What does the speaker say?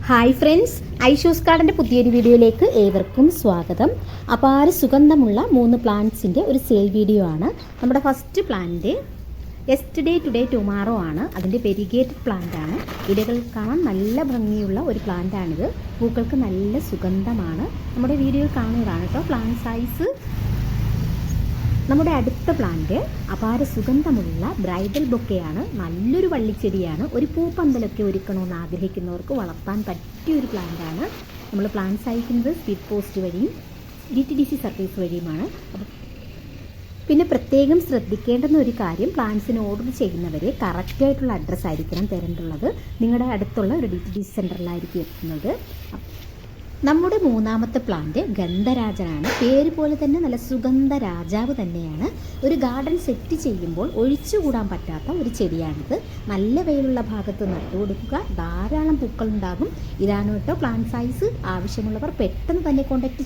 Hi friends, Aishu's ഗാർഡൻ്റെ പുതിയൊരു വീഡിയോയിലേക്ക് ഏവർക്കും സ്വാഗതം. അപാര സുഗന്ധമുള്ള 3 പ്ലാന്റ്സിൻ്റെ ഒരു സെയിൽ വീഡിയോ ആണ്. നമ്മുടെ first plant yesterday today tomorrow ആണ്. അതിൻ്റെ വെരിഗേറ്റഡ് പ്ലാന്റ് ആണ്. ഇലകൾ കാണാൻ നല്ല ഭംഗിയുള്ള ഒരു പ്ലാന്റ് ആണിത്. പൂക്കൾക്ക് നല്ല സുഗന്ധമാണ്. നമ്മുടെ വീഡിയോ കാണുന്നതാണ് കേട്ടോ. പ്ലാന്റ് സൈസ് നമ്മുടെ അടുത്ത പ്ലാന്റ് അപാര സുഗന്ധമുള്ള ബ്രൈഡൽ ബൊക്കെയാണ്. നല്ലൊരു വള്ളിച്ചെടിയാണ്. ഒരു പൂപ്പന്തലൊക്കെ ഒരുക്കണമെന്ന് ആഗ്രഹിക്കുന്നവർക്ക് വളർത്താൻ പറ്റിയൊരു പ്ലാന്റാണ്. നമ്മൾ പ്ലാന്റ്സ് അയക്കുന്നത് സ്പീഡ് പോസ്റ്റ് വഴിയും DTDC സർവീസ് വഴിയുമാണ്. പിന്നെ പ്രത്യേകം ശ്രദ്ധിക്കേണ്ടുന്ന ഒരു കാര്യം, പ്ലാന്റ്സിന് ഓർഡർ ചെയ്യുന്നവരെ കറക്റ്റായിട്ടുള്ള അഡ്രസ്സ് ആയിരിക്കണം തരേണ്ടുള്ളത്. നിങ്ങളുടെ അടുത്തുള്ള ഒരു DTDC സെൻറ്ററിലായിരിക്കും എത്തുന്നത്. നമ്മുടെ മൂന്നാമത്തെ പ്ലാന്റ് ഗന്ധരാജനാണ്. പേര് പോലെ തന്നെ നല്ല സുഗന്ധ രാജാവ് തന്നെയാണ്. ഒരു ഗാർഡൻ സെറ്റ് ചെയ്യുമ്പോൾ ഒഴിച്ചുകൂടാൻ പറ്റാത്ത ഒരു ചെടിയാണിത്. നല്ല വെയിലുള്ള ഭാഗത്ത് നട്ടുകൊടുക്കുക. ധാരാളം പൂക്കളുണ്ടാകും. ഇതാണ് കേട്ടോ പ്ലാന്റ് സൈസ്. ആവശ്യമുള്ളവർ പെട്ടെന്ന് തന്നെ കോൺടാക്ട്